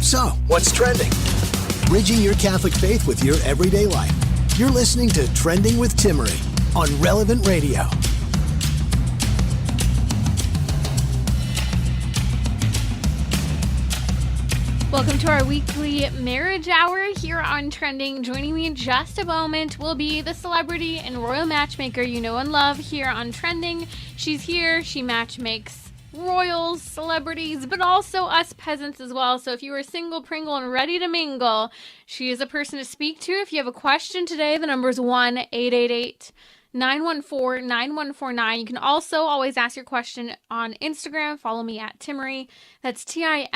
So, what's trending? Bridging your Catholic faith with your everyday life. You're listening to Trending with Timmerie on Relevant Radio. Welcome to our weekly marriage hour here on Trending. Joining me in just a moment will be the celebrity and royal matchmaker you know and love here on Trending. She's here. She matchmakes royals, celebrities, but also us peasants as well. So if you are single, pringle, and ready to mingle, she is a person to speak to. If you have a question today, the number is 1-888-914-9149. You can also always ask your question on Instagram. Follow me at Timmerie. That's Timmerie.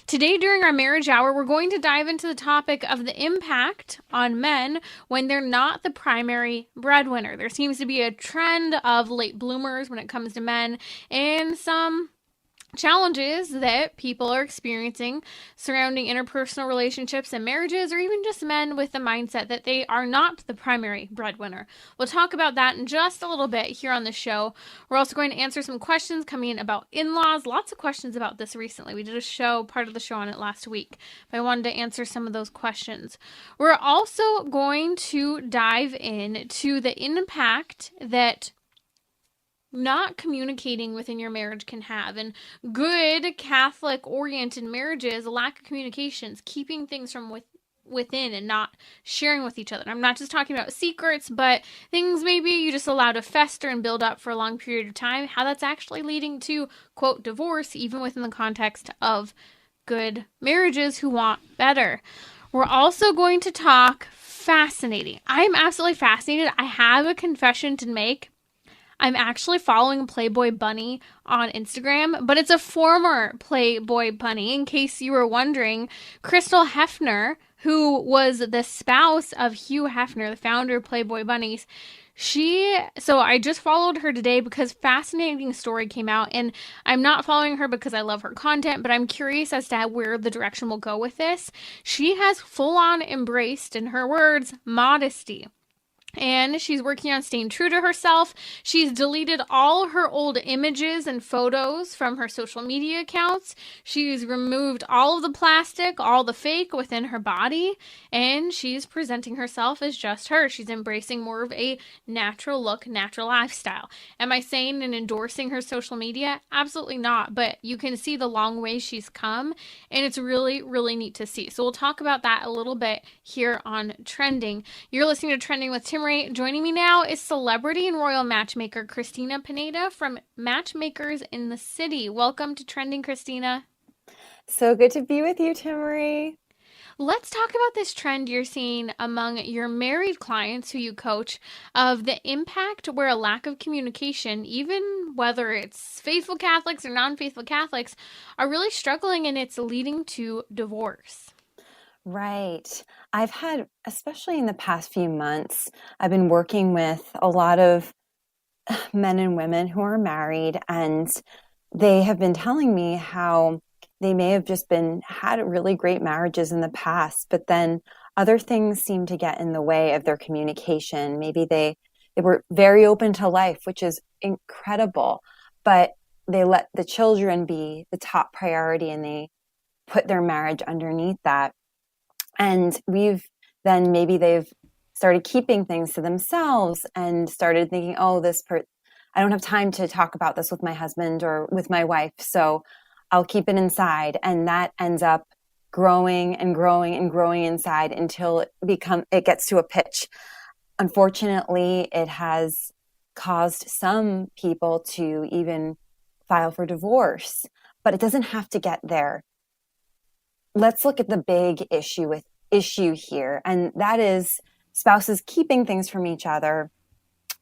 Today, during our marriage hour, we're going to dive into the topic of the impact on men when they're not the primary breadwinner. There seems to be a trend of late bloomers when it comes to men, and some challenges that people are experiencing surrounding interpersonal relationships and marriages, or even just men with the mindset that they are not the primary breadwinner. We'll talk about that in just a little bit here on the show. We're also going to answer some questions coming in about in-laws. Lots of questions about this recently. We did a show, part of the show on it last week, but I wanted to answer some of those questions. We're also going to dive into the impact that not communicating within your marriage can have. And good Catholic-oriented marriages, a lack of communications, keeping things from within and not sharing with each other. And I'm not just talking about secrets, but things maybe you just allow to fester and build up for a long period of time, how that's actually leading to, quote, divorce, even within the context of good marriages who want better. We're also going to talk fascinating. I'm absolutely fascinated. I have a confession to make. I'm actually following Playboy Bunny on Instagram, but it's a former Playboy Bunny. In case you were wondering, Crystal Hefner, who was the spouse of Hugh Hefner, the founder of Playboy Bunnies, so I just followed her today because fascinating story came out, and I'm not following her because I love her content, but I'm curious as to where the direction will go with this. She has full on embraced, in her words, modesty. And she's working on staying true to herself. She's deleted all her old images and photos from her social media accounts. She's removed all of the plastic, all the fake within her body. And she's presenting herself as just her. She's embracing more of a natural look, natural lifestyle. Am I saying and endorsing her social media? Absolutely not. But you can see the long way she's come. And it's really, really neat to see. So we'll talk about that a little bit here on Trending. You're listening to Trending with Timmerie. Joining me now is celebrity and royal matchmaker Cristina Pineda from Matchmakers in the City. Welcome to Trending, Cristina. So good to be with you, Timmerie. Let's talk about this trend you're seeing among your married clients who you coach of the impact where a lack of communication, even whether it's faithful Catholics or non-faithful Catholics, are really struggling, and it's leading to divorce. Right. I've had, especially in the past few months, I've been working with a lot of men and women who are married, and they have been telling me how they may have just had really great marriages in the past, but then other things seem to get in the way of their communication. Maybe they were very open to life, which is incredible, but they let the children be the top priority, and they put their marriage underneath that. And maybe they've started keeping things to themselves and started thinking, I don't have time to talk about this with my husband or with my wife, so I'll keep it inside. And that ends up growing and growing and growing inside until it gets to a pitch. Unfortunately, it has caused some people to even file for divorce, but it doesn't have to get there. Let's look at the big issue here, and that is spouses keeping things from each other.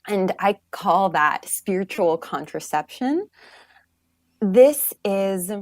And I call that spiritual contraception. This is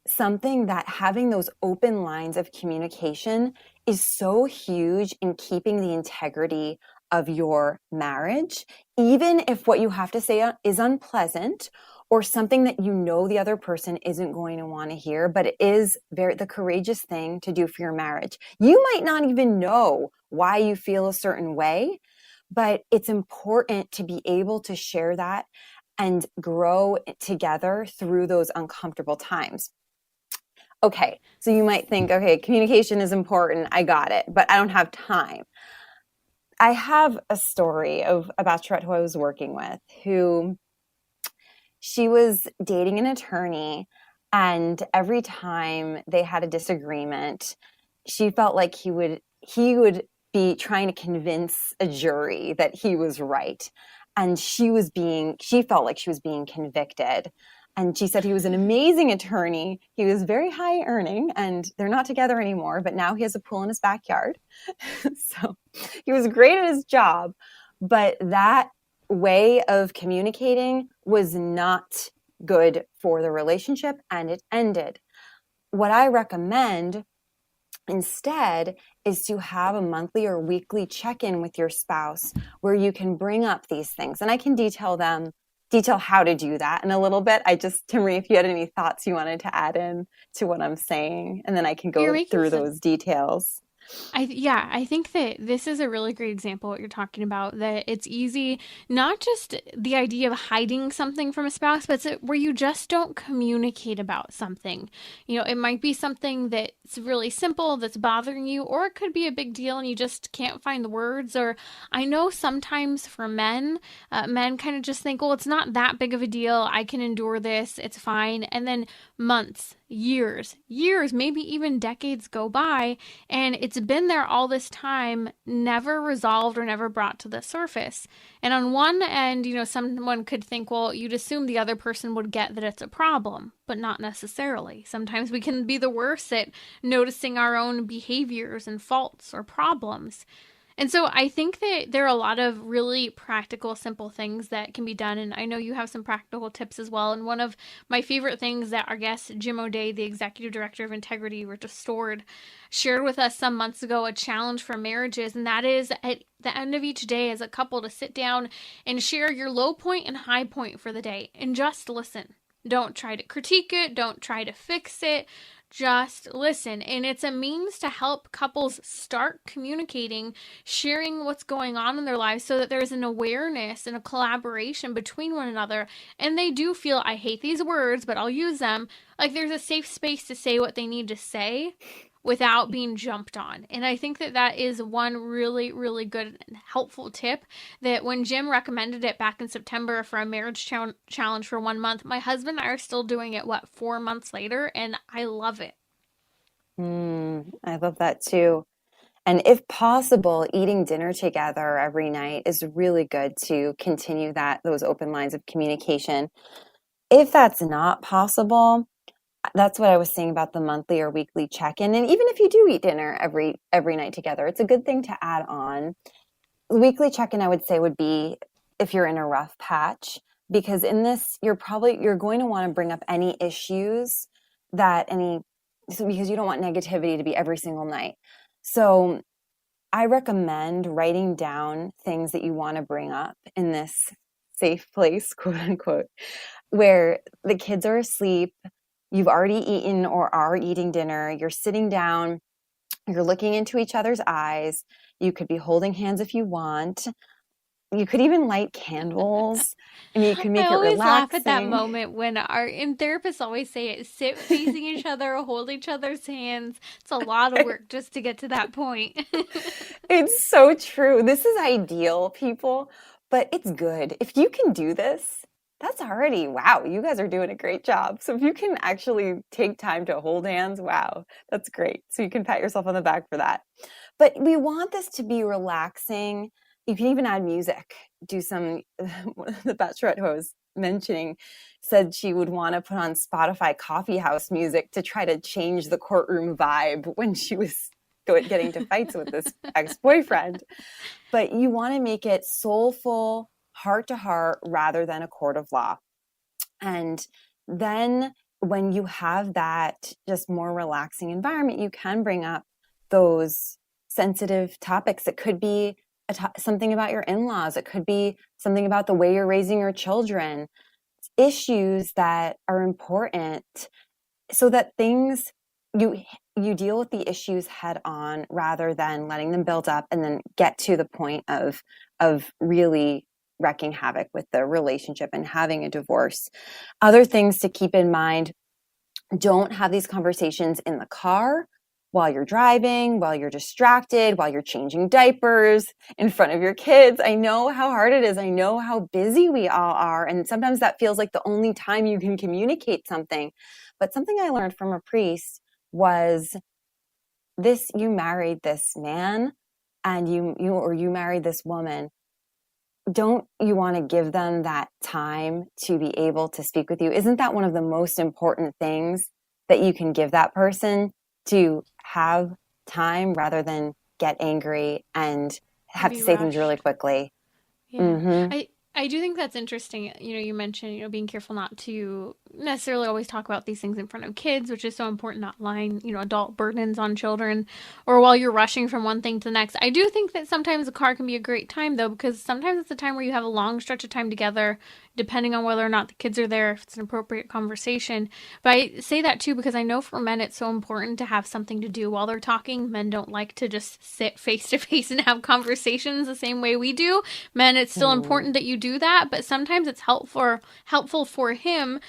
something that having those open lines of communication is so huge in keeping the integrity of your marriage, even if what you have to say is unpleasant or something that you know the other person isn't going to want to hear, but it is the courageous thing to do for your marriage. You might not even know why you feel a certain way, but it's important to be able to share that and grow together through those uncomfortable times. Okay, so you might think, okay, communication is important. I got it, but I don't have time. I have a story of a bachelorette who I was working with who she was dating an attorney, and every time they had a disagreement, she felt like he would be trying to convince a jury that he was right, and she felt like she was being convicted. And she said he was an amazing attorney. He was very high earning, and they're not together anymore, but now he has a pool in his backyard. So he was great at his job, but that way of communicating was not good for the relationship, and it ended. What I recommend instead is to have a monthly or weekly check-in with your spouse where you can bring up these things, and I can detail how to do that in a little bit. Timmerie, if you had any thoughts you wanted to add in to what I'm saying, and then I can You're go making through some those details. I think that this is a really great example what you're talking about, that it's easy, not just the idea of hiding something from a spouse, but where you just don't communicate about something. It might be something that's really simple that's bothering you, or it could be a big deal and you just can't find the words. Or I know sometimes for men kind of just think, well, it's not that big of a deal. I can endure this. It's fine. And then months, years, maybe even decades go by, and it's been there all this time, never resolved or never brought to the surface. And on one end, someone could think, well, you'd assume the other person would get that it's a problem, but not necessarily. Sometimes we can be the worst at noticing our own behaviors and faults or problems. And so I think that there are a lot of really practical, simple things that can be done. And I know you have some practical tips as well. And one of my favorite things that our guest, Jim O'Day, the executive director of Integrity Restored, shared with us some months ago, a challenge for marriages. And that is at the end of each day as a couple to sit down and share your low point and high point for the day and just listen. Don't try to critique it. Don't try to fix it. Just listen. And it's a means to help couples start communicating, sharing what's going on in their lives so that there's an awareness and a collaboration between one another. And they do feel, I hate these words, but I'll use them, like there's a safe space to say what they need to say without being jumped on. And I think that that is one really, really good and helpful tip, that when Jim recommended it back in September for a marriage challenge for 1 month, my husband and I are still doing it, 4 months later, and I love it. I love that too. And if possible, eating dinner together every night is really good to continue those open lines of communication. If that's not possible, that's what I was saying about the monthly or weekly check-in. And even if you do eat dinner every night together, it's a good thing to add on. The weekly check-in, I would say, would be if you're in a rough patch, because in this, you're going to want to bring up any issues because you don't want negativity to be every single night. So I recommend writing down things that you want to bring up in this safe place, quote unquote, where the kids are asleep, you've already eaten or are eating dinner, you're sitting down, you're looking into each other's eyes, you could be holding hands if you want. You could even light candles. I mean, you could make I it always laugh at that relaxing. moment when therapists always say it, sit facing each other, hold each other's hands. It's a lot of work just to get to that point. It's so true. This is ideal, people, but it's good. If you can do this, that's already, wow, you guys are doing a great job. So if you can actually take time to hold hands, wow, that's great. So you can pat yourself on the back for that. But we want this to be relaxing. You can even add music. The bachelorette who I was mentioning said she would want to put on Spotify coffee house music to try to change the courtroom vibe when she was getting to fights with this ex-boyfriend. But you want to make it soulful, heart to heart, rather than a court of law. And then when you have that just more relaxing environment, you can bring up those sensitive topics. It could be something about your in-laws. It could be something about the way you're raising your children. Issues that are important, so that you deal with the issues head on rather than letting them build up and then get to the point of really wreaking havoc with the relationship and having a divorce. Other things to keep in mind Don't have these conversations in the car, while you're driving, while you're distracted, while you're changing diapers, in front of your kids. I know how hard it is. I know how busy we all are. And sometimes that feels like the only time you can communicate something. But something I learned from a priest was this: you married this man, and you married this woman. Don't you want to give them that time to be able to speak with you? Isn't that one of the most important things that you can give that person, to have time rather than get angry and have to say things really quickly? Yeah. Mm-hmm. I do think that's interesting. You mentioned, being careful not to necessarily always talk about these things in front of kids, which is so important, not laying, adult burdens on children, or while you're rushing from one thing to the next. I do think that sometimes the car can be a great time, though, because sometimes it's a time where you have a long stretch of time together, depending on whether or not the kids are there, if it's an appropriate conversation. But I say that too because I know for men it's so important to have something to do while they're talking. Men don't like to just sit face to face and have conversations the same way we do. Men, it's still important that you do that, but sometimes it's helpful for him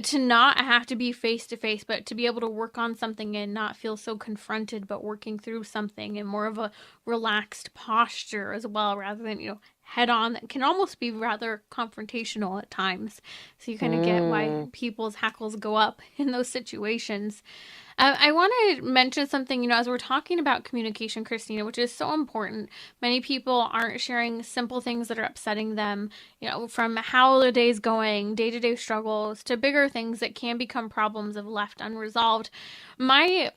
to not have to be face to face, but to be able to work on something and not feel so confronted, but working through something in more of a relaxed posture as well, rather than head on. That can almost be rather confrontational at times. So you kind of get why people's hackles go up in those situations. I want to mention something, as we're talking about communication, Christina, which is so important. Many people aren't sharing simple things that are upsetting them, from how the day's going, day-to-day struggles, to bigger things that can become problems if left unresolved. My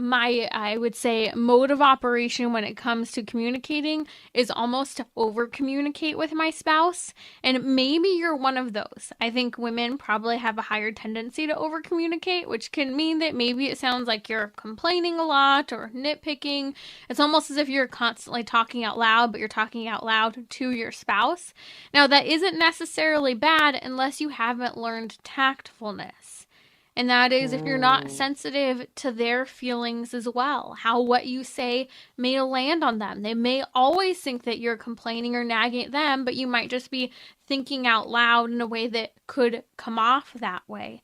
I would say mode of operation when it comes to communicating is almost to over communicate with my spouse, and maybe you're one of those. I think women probably have a higher tendency to over communicate, which can mean that maybe it sounds like you're complaining a lot or nitpicking. It's almost as if you're constantly talking out loud, but you're talking out loud to your spouse. Now, that isn't necessarily bad unless you haven't learned tactfulness. And that is if you're not sensitive to their feelings as well, how what you say may land on them. They may always think that you're complaining or nagging at them, but you might just be thinking out loud in a way that could come off that way.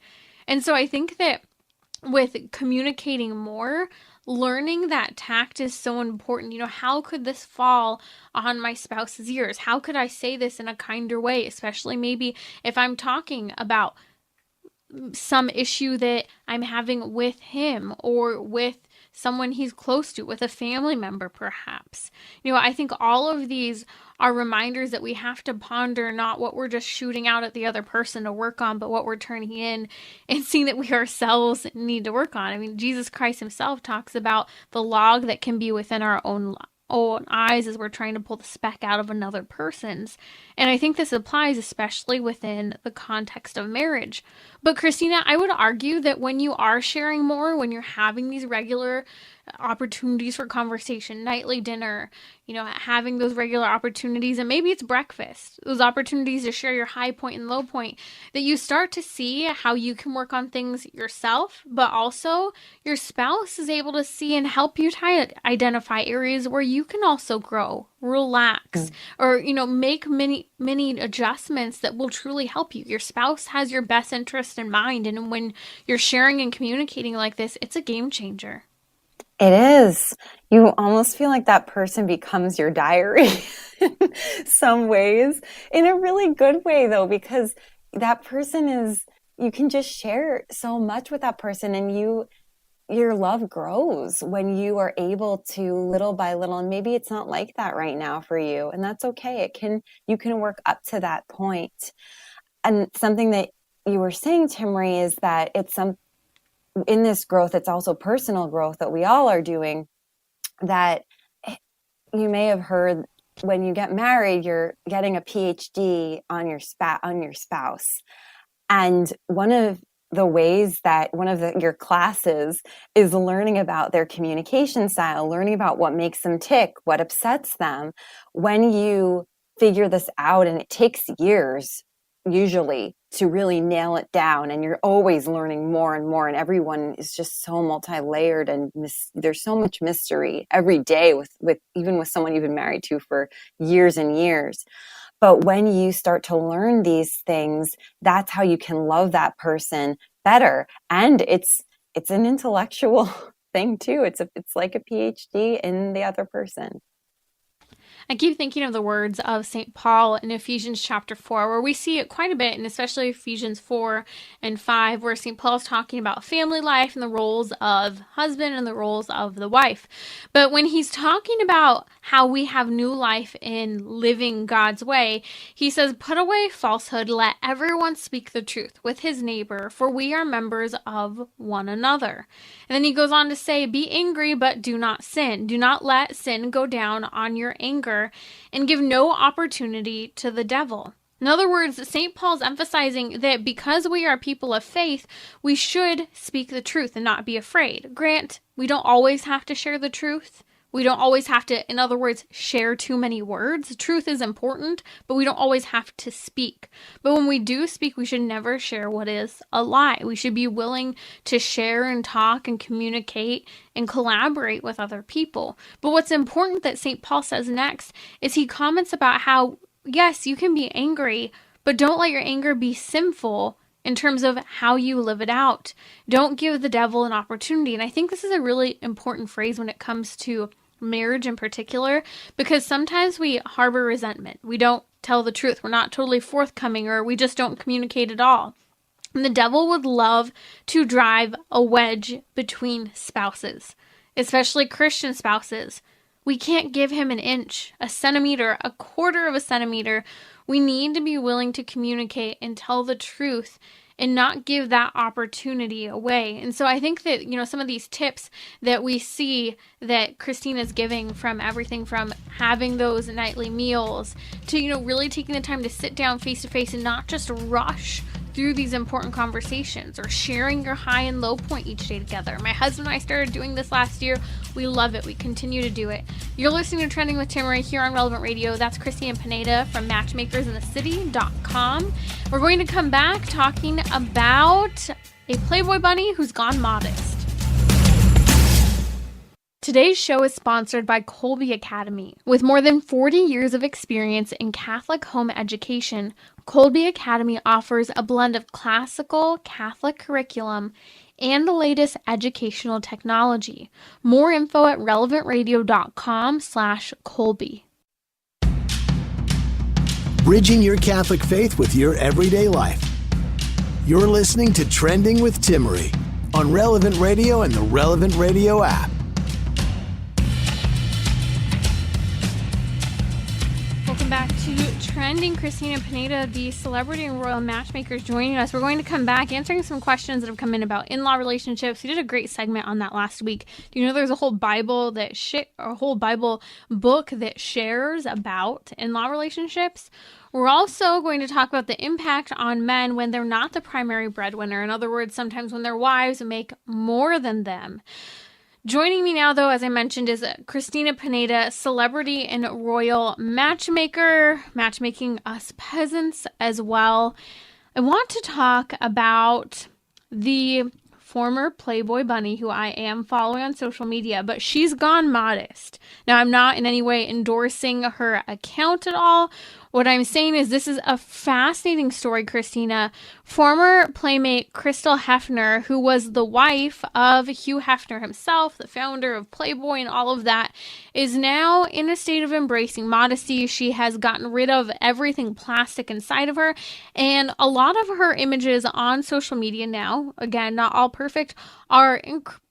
And so I think that with communicating more, learning that tact is so important. How could this fall on my spouse's ears? How could I say this in a kinder way, especially maybe if I'm talking about some issue that I'm having with him or with someone he's close to, with a family member perhaps. I think all of these are reminders that we have to ponder not what we're just shooting out at the other person to work on, but what we're turning in and seeing that we ourselves need to work on. I mean, Jesus Christ himself talks about the log that can be within our own eyes as we're trying to pull the speck out of another person's. And I think this applies especially within the context of marriage. But Christina, I would argue that when you are sharing more, when you're having these regular opportunities for conversation, nightly dinner, having those regular opportunities, and maybe it's breakfast, those opportunities to share your high point and low point, that you start to see how you can work on things yourself, but also your spouse is able to see and help you identify areas where you can also grow, relax, or, make many adjustments that will truly help you. Your spouse has your best interest in mind. And when you're sharing and communicating like this, it's a game changer. It is. You almost feel like that person becomes your diary in some ways, in a really good way, though, because that person you can just share so much with that person, and your love grows when you are able to, little by little, and maybe it's not like that right now for you, and that's okay. You can work up to that point. And something that you were saying, Timmerie, is that in this growth, it's also personal growth that we all are doing, that you may have heard when you get married, you're getting a PhD on your spouse. And one of the ways that your classes is learning about their communication style, learning about what makes them tick, what upsets them. When you figure this out, and it takes years usually to really nail it down, and you're always learning more and more, and everyone is just so multi-layered, and there's so much mystery every day with even with someone you've been married to for years and years. But when you start to learn these things, that's how you can love that person better. And it's an intellectual thing too. It's like a PhD in the other person. I keep thinking of the words of St. Paul in Ephesians chapter 4, where we see it quite a bit, and especially Ephesians 4 and 5, where St. Paul is talking about family life and the roles of husband and the roles of the wife. But when he's talking about how we have new life in living God's way, he says, "Put away falsehood, let everyone speak the truth with his neighbor, for we are members of one another." And then he goes on to say, "Be angry, but do not sin. Do not let sin go down on your anger, and give no opportunity to the devil." In other words, St. Paul's emphasizing that because we are people of faith, we should speak the truth and not be afraid. Grant, we don't always have to share the truth. We don't always have to, in other words, share too many words. Truth is important, but we don't always have to speak. But when we do speak, we should never share what is a lie. We should be willing to share and talk and communicate and collaborate with other people. But what's important that St. Paul says next is he comments about how, yes, you can be angry, but don't let your anger be sinful in terms of how you live it out. Don't give the devil an opportunity. And I think this is a really important phrase when it comes to marriage in particular, because sometimes we harbor resentment. We don't tell the truth. We're not totally forthcoming, or we just don't communicate at all. And the devil would love to drive a wedge between spouses, especially Christian spouses. We can't give him an inch, a centimeter, a quarter of a centimeter. We need to be willing to communicate and tell the truth and not give that opportunity away. And so I think that, some of these tips that we see that Christina's giving, from everything from having those nightly meals to, really taking the time to sit down face to face and not just rush through these important conversations, or sharing your high and low point each day together. My husband and I started doing this last year. We love it. We continue to do it. You're listening to Trending with Timmerie here on Relevant Radio. That's Cristina Pineda from matchmakersinthecity.com. We're going to come back talking about a Playboy bunny who's gone modest. Today's show is sponsored by Kolbe Academy. With more than 40 years of experience in Catholic home education, Kolbe Academy offers a blend of classical Catholic curriculum and the latest educational technology. More info at relevantradio.com/Kolbe. Bridging your Catholic faith with your everyday life. You're listening to Trending with Timmerie on Relevant Radio and the Relevant Radio app. Welcome back to Trending. Cristina Pineda, the celebrity and royal matchmaker, is joining us. We're going to come back answering some questions that have come in about in-law relationships. We did a great segment on that last week. Do you know there's a whole Bible a whole Bible book that shares about in-law relationships? We're also going to talk about the impact on men when they're not the primary breadwinner. In other words, sometimes when their wives make more than them. Joining me now, though, as I mentioned, is Cristina Pineda, celebrity and royal matchmaker, matchmaking us peasants as well. I want to talk about the former Playboy bunny who I am following on social media, but she's gone modest. Now, I'm not in any way endorsing her account at all. What I'm saying is this is a fascinating story, Cristina. Former playmate Crystal Hefner, who was the wife of Hugh Hefner himself, the founder of Playboy and all of that, is now in a state of embracing modesty. She has gotten rid of everything plastic inside of her, and a lot of her images on social media now, again, not all perfect, are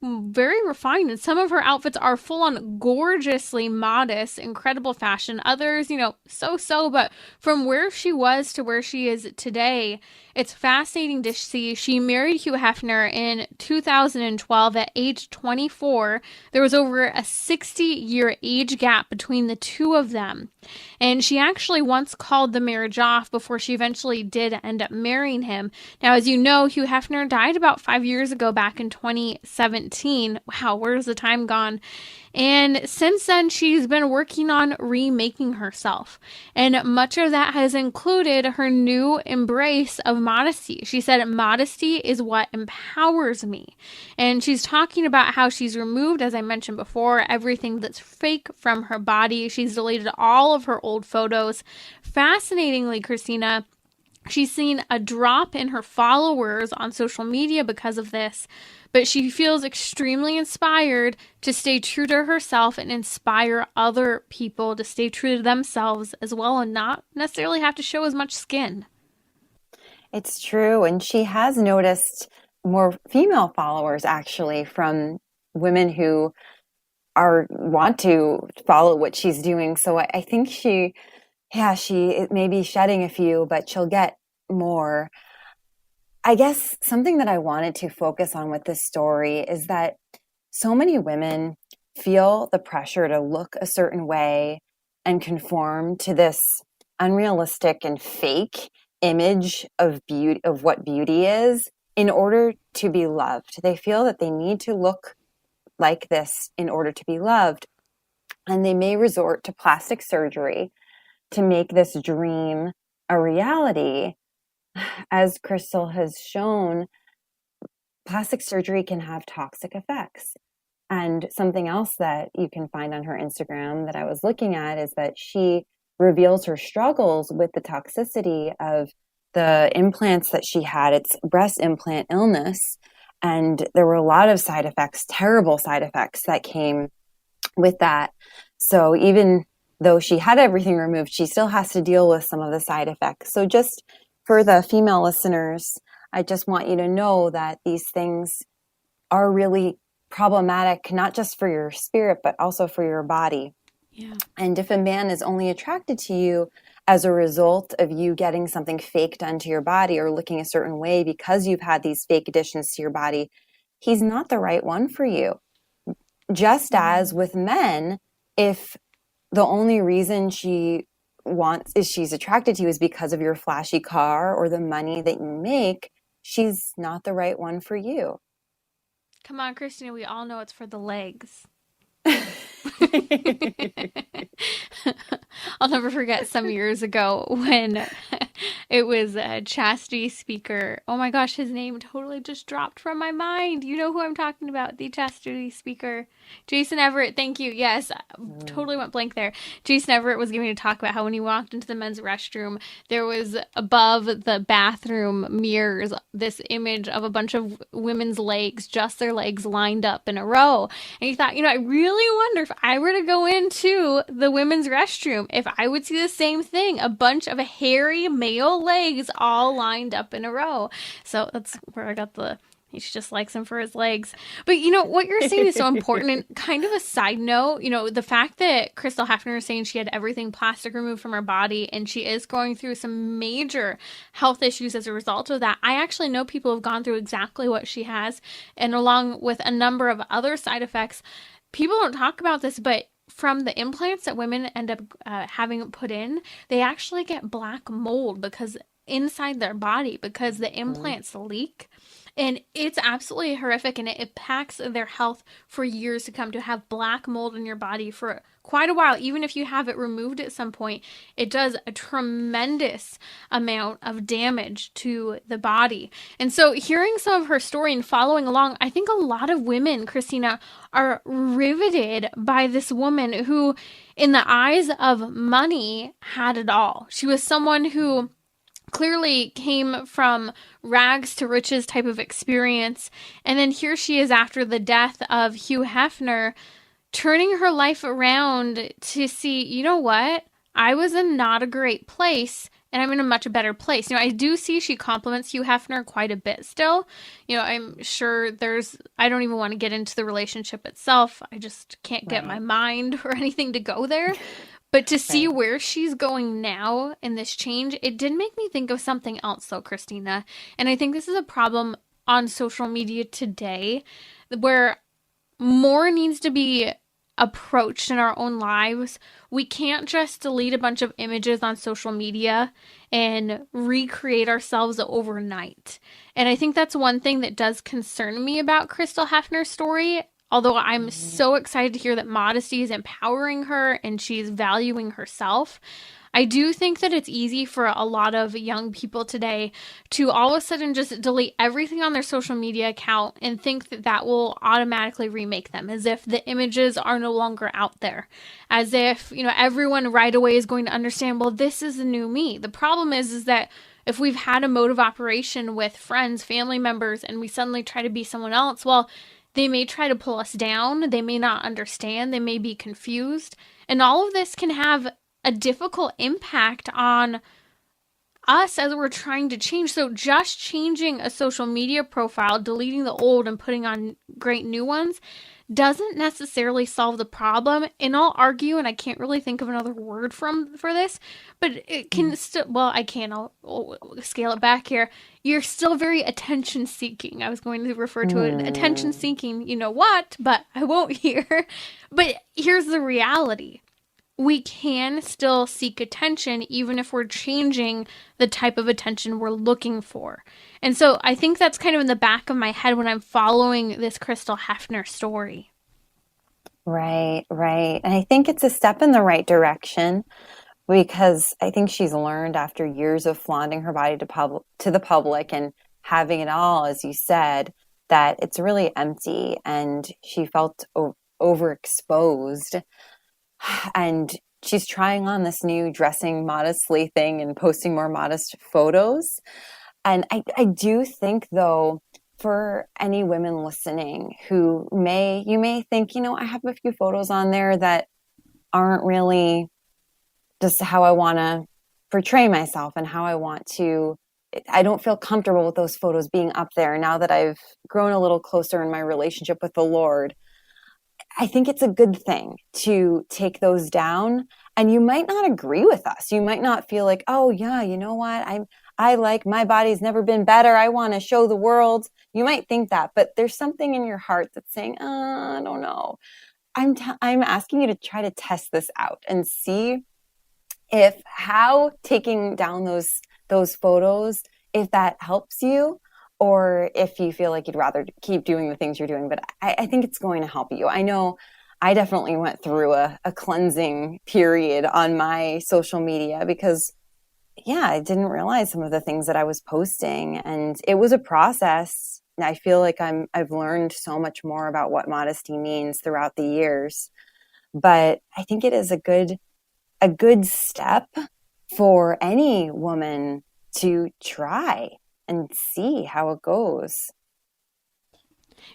very refined, and some of her outfits are full-on gorgeously modest, incredible fashion. Others, so-so, but from where she was to where she is today, it's fascinating to see. She married Hugh Hefner in 2012 at age 24. There was over a 60-year age gap between the two of them. And she actually once called the marriage off before she eventually did end up marrying him. Now, as you know, Hugh Hefner died about 5 years ago, back in 2017. Wow, where's the time gone? And since then, she's been working on remaking herself. And much of that has included her new embrace of modesty. She said, "Modesty is what empowers me." And she's talking about how she's removed, as I mentioned before, everything that's fake from her body. She's deleted all of her old photos. Fascinatingly, Cristina, She's seen a drop in her followers on social media because of this, but she feels extremely inspired to stay true to herself and inspire other people to stay true to themselves as well and not necessarily have to show as much skin. It's true. And she has noticed more female followers actually from women who want to follow what she's doing. So I think she it may be shedding a few, but she'll get more. I guess something that I wanted to focus on with this story is that so many women feel the pressure to look a certain way and conform to this unrealistic and fake image of beauty, of what beauty is, in order to be loved. They feel that they need to look like this in order to be loved. And they may resort to plastic surgery to make this dream a reality. As Crystal has shown, plastic surgery can have toxic effects. And something else that you can find on her Instagram that I was looking at is that she reveals her struggles with the toxicity of the implants that she had. It's breast implant illness. And there were a lot of side effects, terrible side effects that came with that. So even though she had everything removed, she still has to deal with some of the side effects. So just for the female listeners, I just want you to know that these things are really problematic, not just for your spirit, but also for your body. Yeah. And if a man is only attracted to you as a result of you getting something fake done to your body or looking a certain way because you've had these fake additions to your body, he's not the right one for you. Just as with men, if the only reason she's attracted to you is because of your flashy car or the money that you make, she's not the right one for you. Come on, Christina, we all know it's for the legs. I'll never forget some years ago when it was a chastity speaker. Oh my gosh, his name totally just dropped from my mind. You know who I'm talking about, the chastity speaker. Jason Everett, thank you. Yes, totally went blank there. Jason Everett was giving a talk about how when he walked into the men's restroom, there was above the bathroom mirrors this image of a bunch of women's legs, just their legs lined up in a row. And he thought, I really wonder if I were to go into the women's restroom, if I would see the same thing, a bunch of hairy male legs all lined up in a row. So that's where I got he just likes him for his legs. But what you're saying is so important. And kind of a side note, the fact that Crystal Hefner is saying she had everything plastic removed from her body and she is going through some major health issues as a result of that. I actually know people who have gone through exactly what she has, and along with a number of other side effects. People don't talk about this, but from the implants that women end up having put in, they actually get black mold because inside their body because the implants leak. And it's absolutely horrific, and it impacts their health for years to come. To have black mold in your body for quite a while, even if you have it removed at some point, it does a tremendous amount of damage to the body. And so hearing some of her story and following along, I think a lot of women, Christina, are riveted by this woman who, in the eyes of money, had it all. She was someone who clearly came from rags to riches type of experience. And then here she is after the death of Hugh Hefner, turning her life around to see, you know what? I was in not a great place and I'm in a much better place. I do see she compliments Hugh Hefner quite a bit still. I'm sure I don't even want to get into the relationship itself. I just can't get my mind or anything to go there. But to see where she's going now in this change, it did make me think of something else, though, Christina. And I think this is a problem on social media today, where more needs to be approached in our own lives. We can't just delete a bunch of images on social media and recreate ourselves overnight. And I think that's one thing that does concern me about Crystal Hefner's story. Although I'm so excited to hear that Modesty is empowering her and she's valuing herself, I do think that it's easy for a lot of young people today to all of a sudden just delete everything on their social media account and think that that will automatically remake them, as if the images are no longer out there, as if, everyone right away is going to understand, well, this is the new me. The problem is that if we've had a mode of operation with friends, family members, and we suddenly try to be someone else, well, they may try to pull us down. They may not understand. They may be confused. And all of this can have a difficult impact on us as we're trying to change. So just changing a social media profile, deleting the old and putting on great new ones doesn't necessarily solve the problem. And I'll argue, and I can't really think of another word for this, but it can still, well, I can, I'll scale it back here. You're still very attention seeking. I was going to refer to it attention seeking, you know what, but I won't here. But here's the reality. We can still seek attention even if we're changing the type of attention we're looking for. And so I think that's kind of in the back of my head when I'm following this Crystal Hefner story. Right, right. And I think it's a step in the right direction because I think she's learned after years of flaunting her body to the public and having it all, as you said, that it's really empty, and she felt overexposed. And she's trying on this new dressing modestly thing and posting more modest photos. And I do think, though, for any women listening you may think, I have a few photos on there that aren't really just how I want to portray myself and how I don't feel comfortable with those photos being up there now that I've grown a little closer in my relationship with the Lord. I think it's a good thing to take those down, and you might not agree with us. You might not feel like, oh yeah, you know what? I like, my body's never been better. I want to show the world. You might think that, but there's something in your heart that's saying, I don't know. I'm asking you to try to test this out and see if how taking down those photos, if that helps you, or if you feel like you'd rather keep doing the things you're doing. But I think it's going to help you. I know I definitely went through a cleansing period on my social media because, yeah, I didn't realize some of the things that I was posting. And it was a process. I feel like I've learned so much more about what modesty means throughout the years. But I think it is a good step for any woman to try and see how it goes.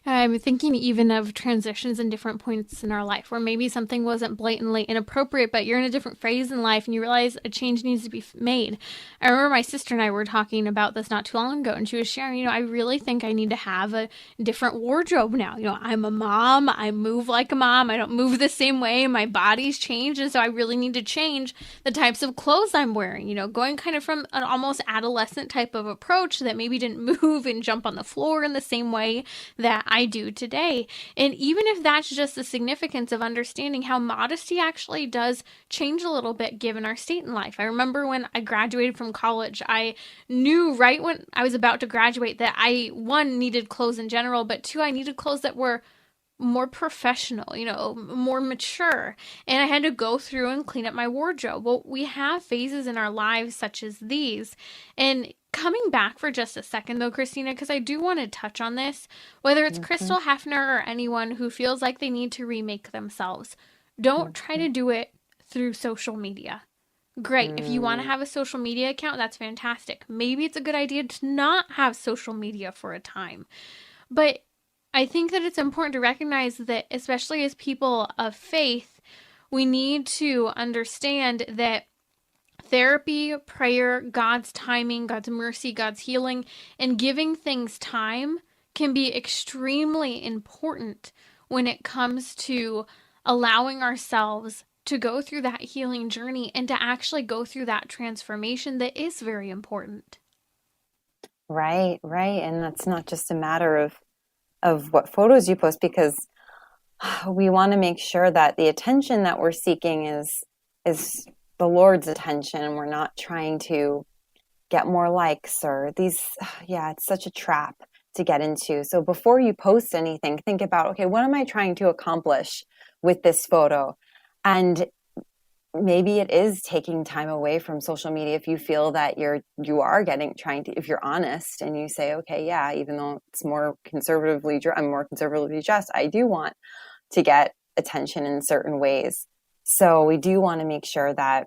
I'm thinking even of transitions in different points in our life where maybe something wasn't blatantly inappropriate, but you're in a different phase in life and you realize a change needs to be made. I remember my sister and I were talking about this not too long ago, and she was sharing, I really think I need to have a different wardrobe now. I'm a mom. I move like a mom. I don't move the same way. My body's changed. And so I really need to change the types of clothes I'm wearing, going kind of from an almost adolescent type of approach that maybe didn't move and jump on the floor in the same way that I do today. And even if that's just the significance of understanding how modesty actually does change a little bit given our state in life. I remember when I graduated from college, I knew right when I was about to graduate that I, one, needed clothes in general, but two, I needed clothes that were more professional, more mature. And I had to go through and clean up my wardrobe. Well, we have phases in our lives such as these. And coming back for just a second though, Christina, because I do want to touch on this, whether it's Crystal Hefner or anyone who feels like they need to remake themselves, don't try to do it through social media. Great. If you want to have a social media account, that's fantastic. Maybe it's a good idea to not have social media for a time. But I think that it's important to recognize that, especially as people of faith, we need to understand that therapy, prayer, God's timing, God's mercy, God's healing, and giving things time can be extremely important when it comes to allowing ourselves to go through that healing journey and to actually go through that transformation that is very important. Right, right. And that's not just a matter of what photos you post, because we want to make sure that the attention that we're seeking is the Lord's attention, and we're not trying to get more likes or these. Yeah, it's such a trap to get into. So before you post anything, think about, okay, what am I trying to accomplish with this photo? And maybe it is taking time away from social media if you feel that you are trying to, if you're honest and you say, okay, yeah, even though it's I'm more conservatively dressed, I do want to get attention in certain ways. So we do want to make sure that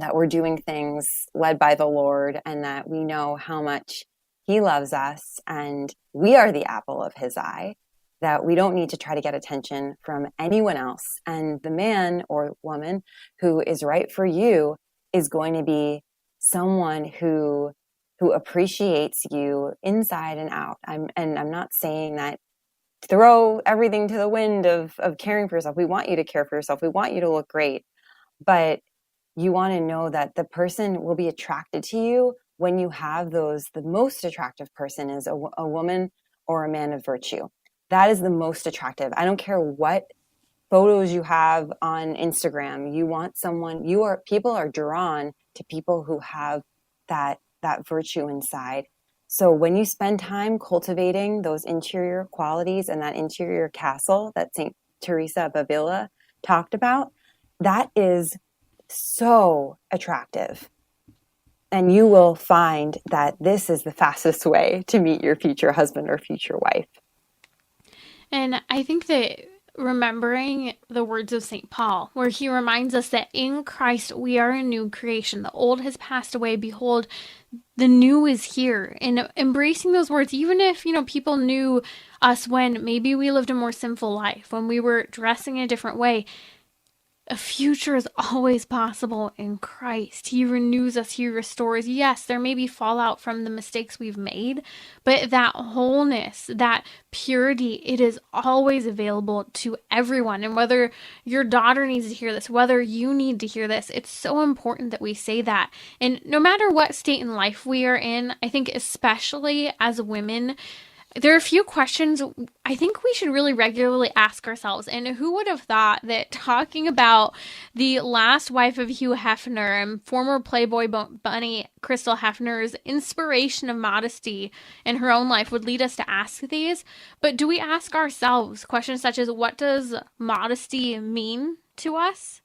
that we're doing things led by the Lord, and that we know how much He loves us and we are the apple of His eye, that we don't need to try to get attention from anyone else. And the man or woman who is right for you is going to be someone who appreciates you inside and out. I'm not saying that throw everything to the wind of caring for yourself. We want you to care for yourself. We want you to look great. But you want to know that the person will be attracted to you when you have those. The most attractive person is a woman or a man of virtue. That is the most attractive. I don't care what photos you have on Instagram. You want someone, people are drawn to people who have that virtue inside. So when you spend time cultivating those interior qualities and that interior castle that St. Teresa of Avila talked about, that is so attractive. And you will find that this is the fastest way to meet your future husband or future wife. And I think that remembering the words of St. Paul, where he reminds us that in Christ we are a new creation. The old has passed away. Behold, the new is here. And embracing those words, even if, people knew us when maybe we lived a more sinful life, when we were dressing in a different way, a future is always possible in Christ. He renews us. He restores. Yes, there may be fallout from the mistakes we've made, but that wholeness, that purity, it is always available to everyone. And whether your daughter needs to hear this, whether you need to hear this, it's so important that we say that. And no matter what state in life we are in, I think especially as women, there are a few questions I think we should really regularly ask ourselves. And who would have thought that talking about the last wife of Hugh Hefner and former Playboy bunny Crystal Hefner's inspiration of modesty in her own life would lead us to ask these? But do we ask ourselves questions such as, what does modesty mean to us?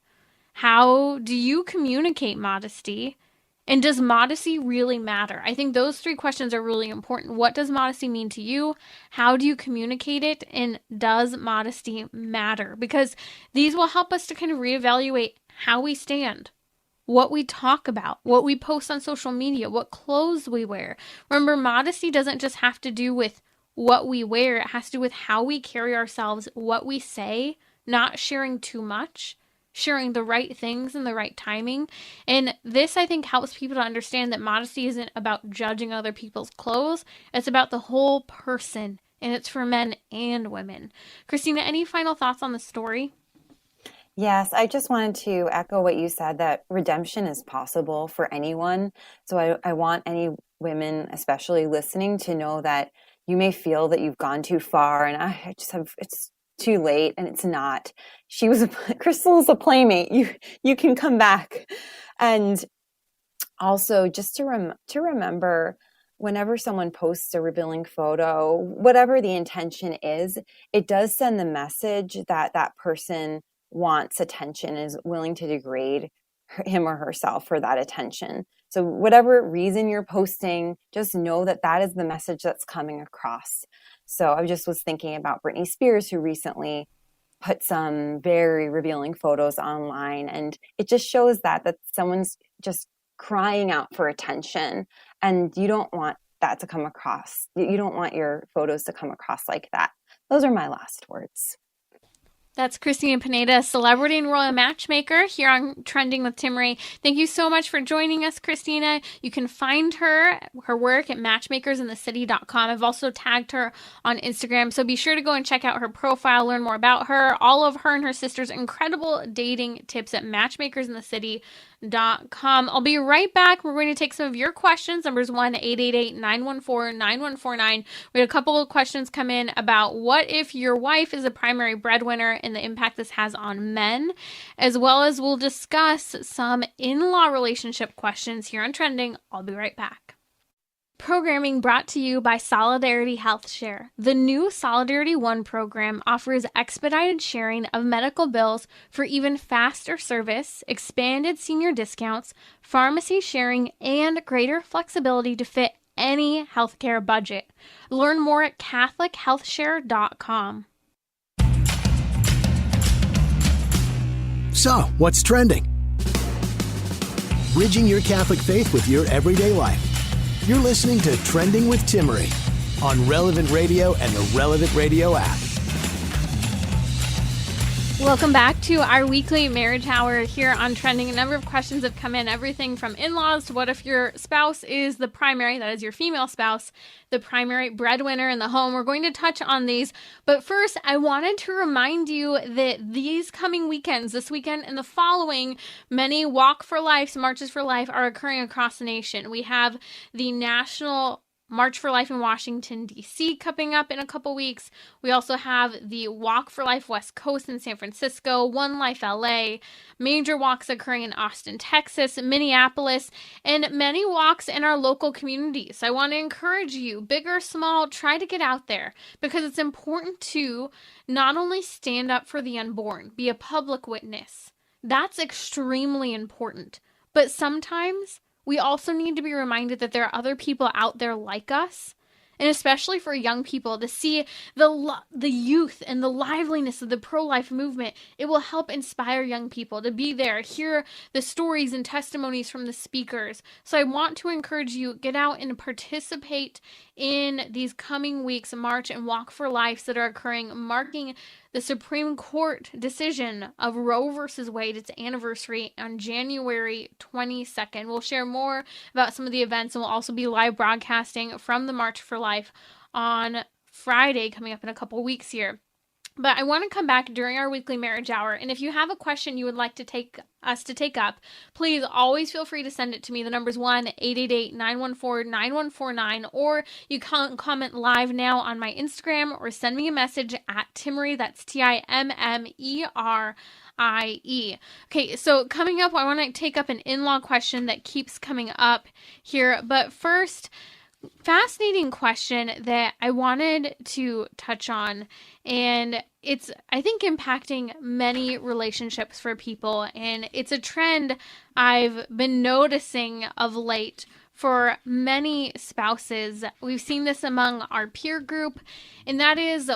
How do you communicate modesty? And does modesty really matter? I think those three questions are really important. What does modesty mean to you? How do you communicate it? And does modesty matter? Because these will help us to kind of reevaluate how we stand, what we talk about, what we post on social media, what clothes we wear. Remember, modesty doesn't just have to do with what we wear. It has to do with how we carry ourselves, what we say, not sharing too much, sharing the right things in the right timing. And this, I think, helps people to understand that modesty isn't about judging other people's clothes. It's about the whole person, and it's for men and women. Cristina, any final thoughts on the story? Yes, I just wanted to echo what you said, that redemption is possible for anyone. So I want any women, especially listening, to know that you may feel that you've gone too far, and it's too late, and it's not. Crystal is a playmate. You can come back. And also just to remember, whenever someone posts a revealing photo, whatever the intention is, it does send the message that that person wants attention, is willing to degrade him or herself for that attention. So whatever reason you're posting, just know that that is the message that's coming across. So I just was thinking about Britney Spears, who recently put some very revealing photos online, and it just shows that someone's just crying out for attention, and you don't want that to come across. You don't want your photos to come across like that. Those are my last words. That's Cristina Pineda, celebrity and royal matchmaker here on Trending with Timmerie. Thank you so much for joining us, Cristina. You can find her work at matchmakersinthecity.com. I've also tagged her on Instagram, so be sure to go and check out her profile, learn more about her, all of her and her sister's incredible dating tips at matchmakersinthecity.com. I'll be right back. We're going to take some of your questions. Numbers 1-888-914-9149. We had a couple of questions come in about what if your wife is a primary breadwinner and the impact this has on men, as well as we'll discuss some in-law relationship questions here on Trending. I'll be right back. Programming brought to you by Solidarity Health Share. The new Solidarity One program offers expedited sharing of medical bills for even faster service, expanded senior discounts, pharmacy sharing, and greater flexibility to fit any healthcare budget. Learn more at CatholicHealthShare.com. So, what's trending? bridging your Catholic faith with your everyday life. You're listening to Trending with Timmerie on Relevant Radio and the Relevant Radio app. Welcome back to our weekly marriage hour here on Trending. A number of questions have come in, everything from in-laws to what if your spouse is the primary, that is your female spouse, the primary breadwinner in the home. We're going to touch on these, but first I wanted to remind you that these coming weekends, this weekend and the following, many Walk for Life, Marches for Life are occurring across the nation. We have the National March for Life in Washington, D.C. coming up in a couple weeks. We also have the Walk for Life West Coast in San Francisco, One Life LA, major walks occurring in Austin, Texas, Minneapolis, and many walks in our local communities. So I want to encourage you, big or small, try to get out there because it's important to not only stand up for the unborn, be a public witness. That's extremely important. But sometimes we also need to be reminded that there are other people out there like us, and especially for young people, to see the youth and the liveliness of the pro-life movement. It will help inspire young people to be there, hear the stories and testimonies from the speakers. So I want to encourage you, get out and participate in these coming weeks, March and Walk for Lives that are occurring, marking the Supreme Court decision of Roe versus Wade, its anniversary on January 22nd. We'll share more about some of the events, and we'll also be live broadcasting from the March for Life on Friday, coming up in a couple weeks here. But I want to come back during our weekly marriage hour, and if you have a question you would like to take up, please always feel free to send it to me. The number's 1-888-914-9149, or you can comment live now on my Instagram or send me a message at Timmerie, that's Timmerie. Okay, so coming up, I want to take up an in-law question that keeps coming up here, but first, fascinating question that I wanted to touch on, and it's, I think, impacting many relationships for people, and it's a trend I've been noticing of late for many spouses. We've seen this among our peer group, and that is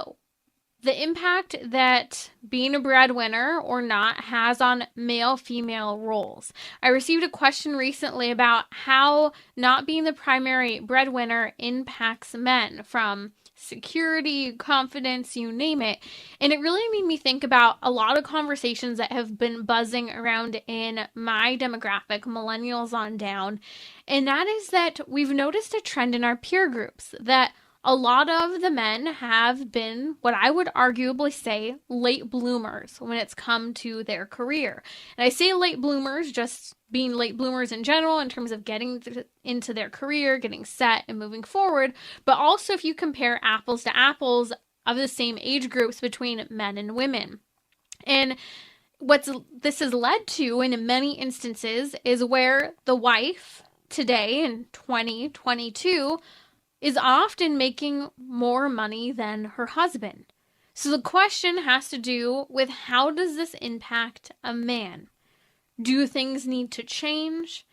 the impact that being a breadwinner or not has on male-female roles. I received a question recently about how not being the primary breadwinner impacts men, from security, confidence, you name it. And it really made me think about a lot of conversations that have been buzzing around in my demographic, millennials on down. And that is that we've noticed a trend in our peer groups that a lot of the men have been, what I would arguably say, late bloomers when it's come to their career. And I say late bloomers, just being late bloomers in general in terms of getting into their career, getting set and moving forward. But also if you compare apples to apples of the same age groups between men and women. And what this has led to in many instances is where the wife today in 2022 is often making more money than her husband. So the question has to do with, how does this impact a man? Do things need to change?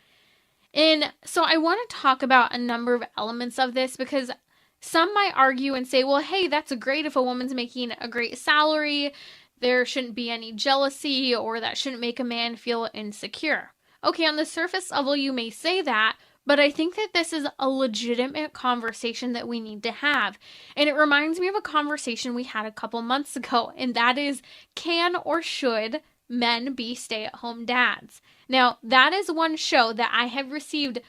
And so I want to talk about a number of elements of this, because some might argue and say, well, hey, that's great if a woman's making a great salary. There shouldn't be any jealousy, or that shouldn't make a man feel insecure. Okay, on the surface level, you may say that, but I think that this is a legitimate conversation that we need to have. And it reminds me of a conversation we had a couple months ago, and that is, can or should men be stay-at-home dads? Now, that is one show that I have received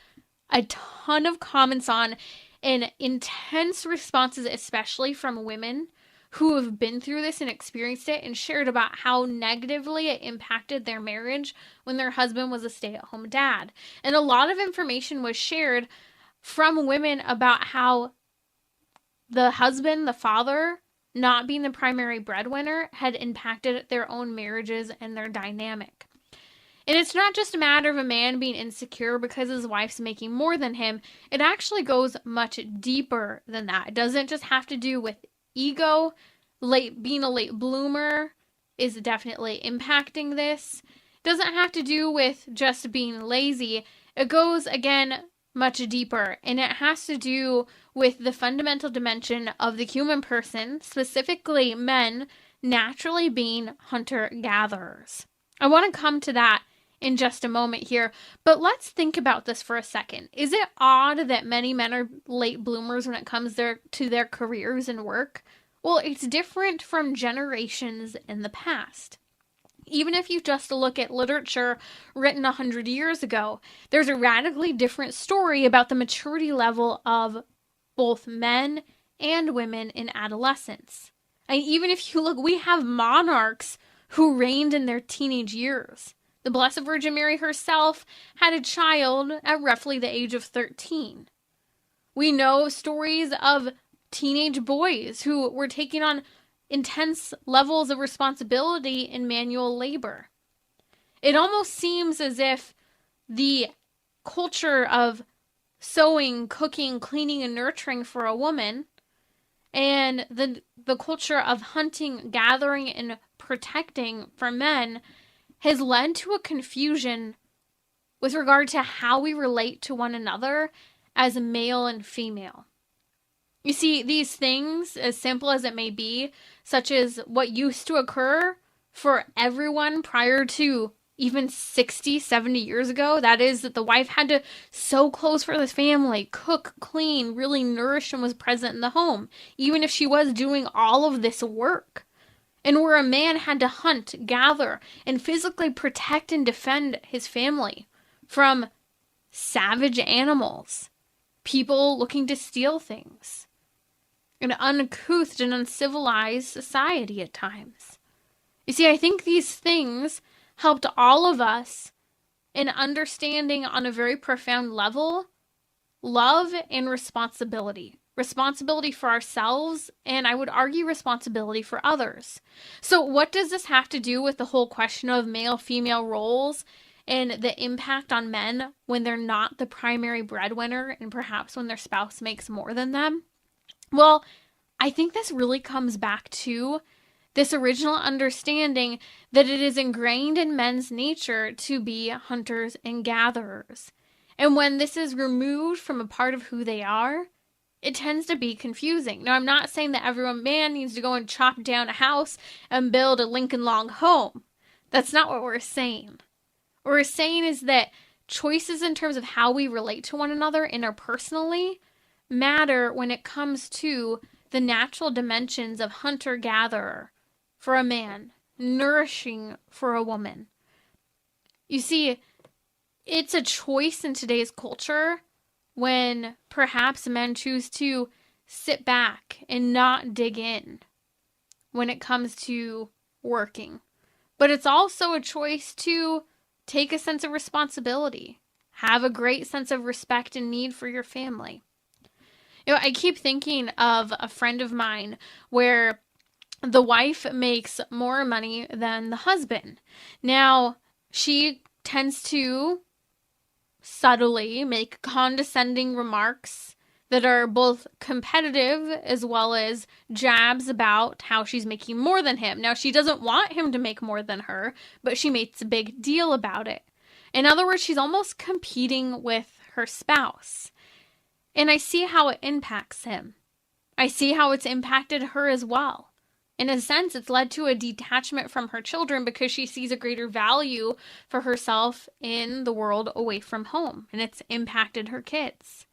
a ton of comments on and intense responses, especially from women who have been through this and experienced it and shared about how negatively it impacted their marriage when their husband was a stay-at-home dad. And a lot of information was shared from women about how the husband, the father, not being the primary breadwinner had impacted their own marriages and their dynamic. And it's not just a matter of a man being insecure because his wife's making more than him. It actually goes much deeper than that. It doesn't just have to do with ego. Being a late bloomer is definitely impacting this. It doesn't have to do with just being lazy. It goes, again, much deeper, and it has to do with the fundamental dimension of the human person, specifically men naturally being hunter-gatherers. I want to come to that in just a moment here. But let's think about this for a second. Is it odd that many men are late bloomers when it comes to their careers and work? Well, it's different from generations in the past. Even if you just look at literature written 100 years ago, there's a radically different story about the maturity level of both men and women in adolescence. And even if you look, we have monarchs who reigned in their teenage years. The Blessed Virgin Mary herself had a child at roughly the age of 13. We know stories of teenage boys who were taking on intense levels of responsibility in manual labor. It almost seems as if the culture of sewing, cooking, cleaning, and nurturing for a woman, and the culture of hunting, gathering, and protecting for men has led to a confusion with regard to how we relate to one another as male and female. You see, these things, as simple as it may be, such as what used to occur for everyone prior to even 60, 70 years ago, that is, that the wife had to sew clothes for the family, cook, clean, really nourish, and was present in the home, even if she was doing all of this work. And where a man had to hunt, gather, and physically protect and defend his family from savage animals, people looking to steal things, an uncouth and uncivilized society at times. You see, I think these things helped all of us in understanding on a very profound level love and responsibility. Responsibility for ourselves, and I would argue responsibility for others. So what does this have to do with the whole question of male-female roles and the impact on men when they're not the primary breadwinner and perhaps when their spouse makes more than them? Well, I think this really comes back to this original understanding that it is ingrained in men's nature to be hunters and gatherers. And when this is removed from a part of who they are, it tends to be confusing. Now, I'm not saying that every man needs to go and chop down a house and build a Lincoln Log home. That's not what we're saying. What we're saying is that choices in terms of how we relate to one another interpersonally matter when it comes to the natural dimensions of hunter-gatherer for a man, nourishing for a woman. You see, it's a choice in today's culture when perhaps men choose to sit back and not dig in when it comes to working. But it's also a choice to take a sense of responsibility, have a great sense of respect and need for your family. You know, I keep thinking of a friend of mine where the wife makes more money than the husband. Now, she tends to subtly make condescending remarks that are both competitive as well as jabs about how she's making more than him. Now, she doesn't want him to make more than her, but she makes a big deal about it. In other words, she's almost competing with her spouse. And I see how it impacts him. I see how it's impacted her as well. In a sense, it's led to a detachment from her children because she sees a greater value for herself in the world away from home. And it's impacted her kids.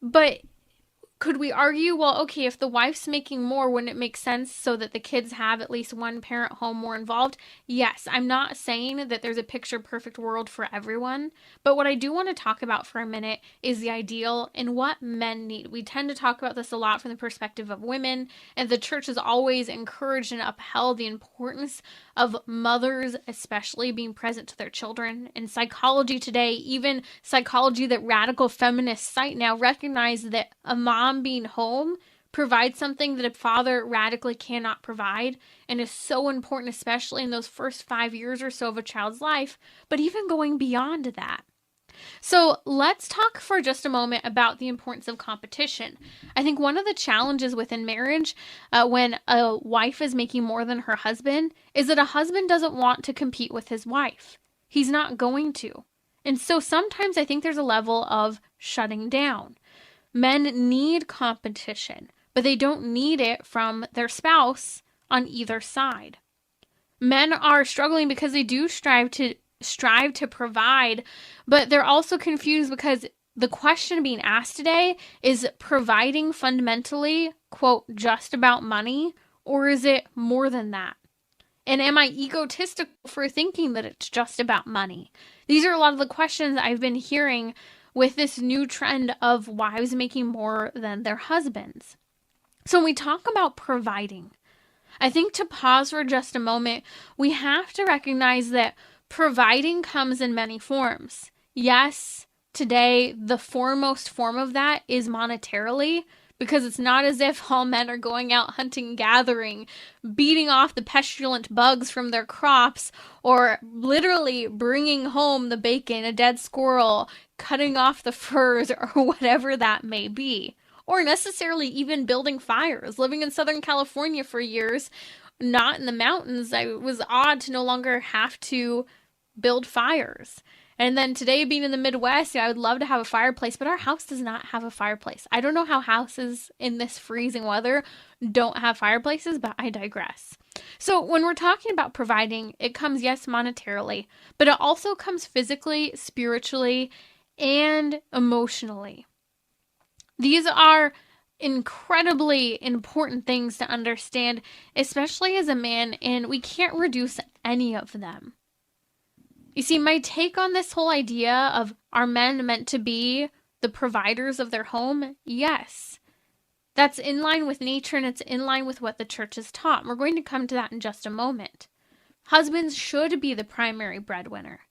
But could we argue, well, okay, if the wife's making more, wouldn't it make sense so that the kids have at least one parent home more involved? Yes, I'm not saying that there's a picture-perfect world for everyone, but what I do want to talk about for a minute is the ideal and what men need. We tend to talk about this a lot from the perspective of women, and the church has always encouraged and upheld the importance of mothers especially being present to their children. In psychology today, even psychology that radical feminists cite now, recognize that a mom being home provides something that a father radically cannot provide and is so important, especially in those first 5 years or so of a child's life, but even going beyond that. So let's talk for just a moment about the importance of competition. I think one of the challenges within marriage when a wife is making more than her husband is that a husband doesn't want to compete with his wife. He's not going to. And so sometimes I think there's a level of shutting down. Men need competition, but they don't need it from their spouse on either side. Men are struggling because they do strive to strive to provide, but they're also confused because the question being asked today is providing fundamentally, quote, just about money, or is it more than that? And am I egotistical for thinking that it's just about money? These are a lot of the questions I've been hearing with this new trend of wives making more than their husbands. So when we talk about providing, I think to pause for just a moment, we have to recognize that providing comes in many forms. Yes, today the foremost form of that is monetarily, because it's not as if all men are going out hunting, gathering, beating off the pestilent bugs from their crops, or literally bringing home the bacon, a dead squirrel, cutting off the furs, or whatever that may be. Or necessarily even building fires. Living in Southern California for years, not in the mountains, it was odd to no longer have to build fires. And then today, being in the Midwest, I would love to have a fireplace, but our house does not have a fireplace. I don't know how houses in this freezing weather don't have fireplaces, but I digress. So when we're talking about providing, it comes, yes, monetarily, but it also comes physically, spiritually, and emotionally. These are incredibly important things to understand, especially as a man, and we can't reduce any of them. You see, my take on this whole idea of are men meant to be the providers of their home? Yes. That's in line with nature and it's in line with what the church has taught. We're going to come to that in just a moment. Husbands should be the primary breadwinner.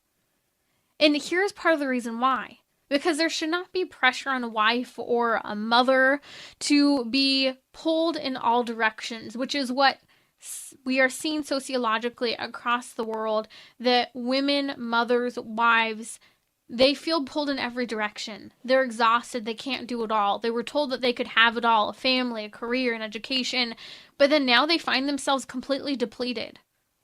And here's part of the reason why. Because there should not be pressure on a wife or a mother to be pulled in all directions, which is what we are seeing sociologically across the world, that women, mothers, wives, they feel pulled in every direction. They're exhausted. They can't do it all. They were told that they could have it all, a family, a career, an education, but then now they find themselves completely depleted.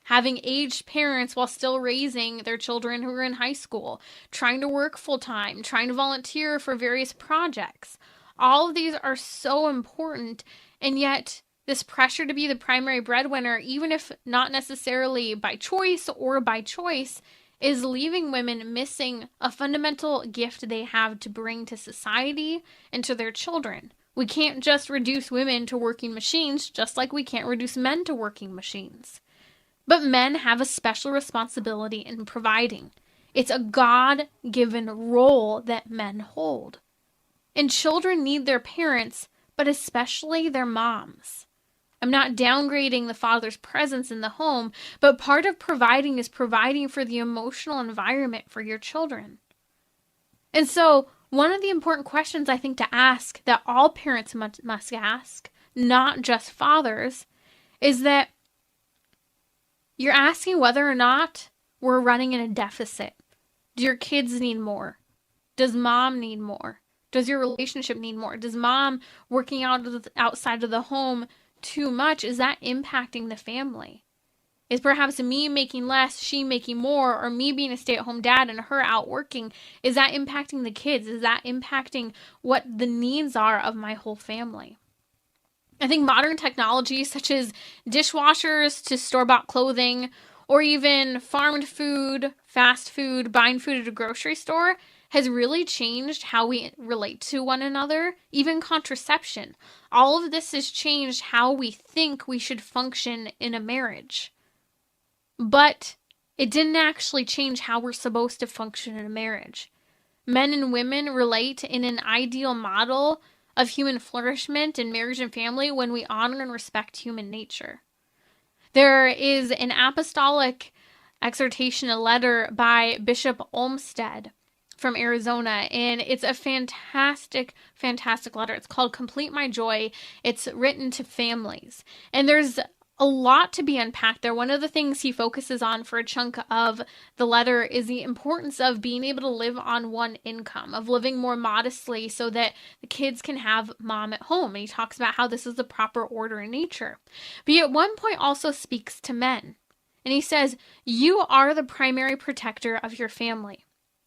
Having aged parents while still raising their children who are in high school, trying to work full-time, trying to volunteer for various projects. All of these are so important, and yet this pressure to be the primary breadwinner, even if not necessarily by choice or by choice, is leaving women missing a fundamental gift they have to bring to society and to their children. We can't just reduce women to working machines, just like we can't reduce men to working machines. But men have a special responsibility in providing. It's a God-given role that men hold. And children need their parents, but especially their moms. I'm not downgrading the father's presence in the home, but part of providing is providing for the emotional environment for your children. And so, one of the important questions I think to ask, that all parents must ask, not just fathers, is that you're asking whether or not we're running in a deficit. Do your kids need more? Does mom need more? Does your relationship need more? Does mom working outside of the home too much? Is that impacting the family? Is perhaps me making less, she making more, or me being a stay-at-home dad and her out working, is that impacting the kids? Is that impacting what the needs are of my whole family? I think modern technology such as dishwashers to store-bought clothing, or even farmed food, fast food, buying food at a grocery store has really changed how we relate to one another, even contraception. All of this has changed how we think we should function in a marriage. But it didn't actually change how we're supposed to function in a marriage. Men and women relate in an ideal model of human flourishment in marriage and family when we honor and respect human nature. There is an apostolic exhortation, a letter by Bishop Olmsted from Arizona, and it's a fantastic, fantastic letter. It's called Complete My Joy. It's written to families, and there's a lot to be unpacked there. One of the things he focuses on for a chunk of the letter is the importance of being able to live on one income, of living more modestly so that the kids can have mom at home. And he talks about how this is the proper order in nature. But he at one point also speaks to men. And he says, you are the primary protector of your family.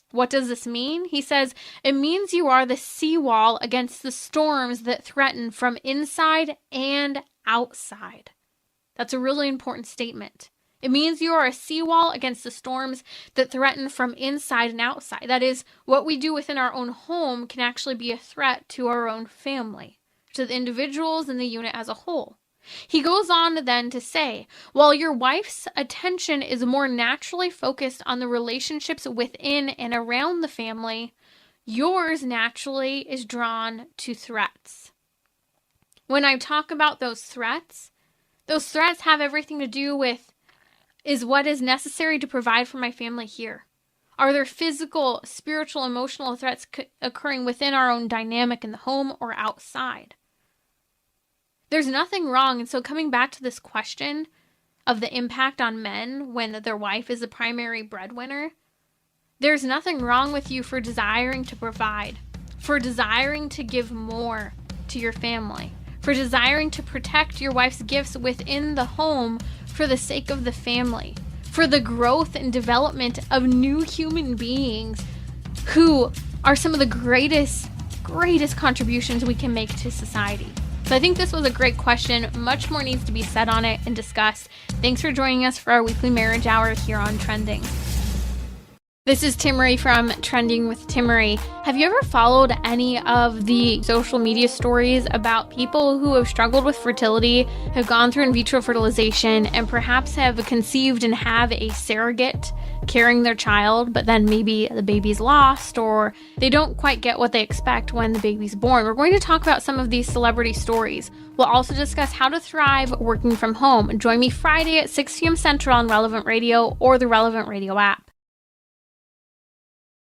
What does this mean? He says, it means you are the seawall against the storms that threaten from inside and outside. That's a really important statement. It means you are a seawall against the storms that threaten from inside and outside. That is, what we do within our own home can actually be a threat to our own family, to the individuals and the unit as a whole. He goes on then to say, while your wife's attention is more naturally focused on the relationships within and around the family, yours naturally is drawn to threats. When I talk about those threats have everything to do with, is what is necessary to provide for my family here? Are there physical, spiritual, emotional threats occurring within our own dynamic in the home or outside? There's nothing wrong. And so coming back to this question of the impact on men when their wife is the primary breadwinner, there's nothing wrong with you for desiring to provide, for desiring to give more to your family, for desiring to protect your wife's gifts within the home for the sake of the family, for the growth and development of new human beings who are some of the greatest contributions we can make to society. So I think this was a great question. Much more needs to be said on it and discussed. Thanks for joining us for our weekly marriage hour here on Trending. This is Timmerie from Trending with Timmerie. Have you ever followed any of the social media stories about people who have struggled with fertility, have gone through in vitro fertilization, and perhaps have conceived and have a surrogate carrying their child, but then maybe the baby's lost or they don't quite get what they expect when the baby's born? We're going to talk about some of these celebrity stories. We'll also discuss how to thrive working from home. Join me Friday at 6 p.m. Central on Relevant Radio or the Relevant Radio app.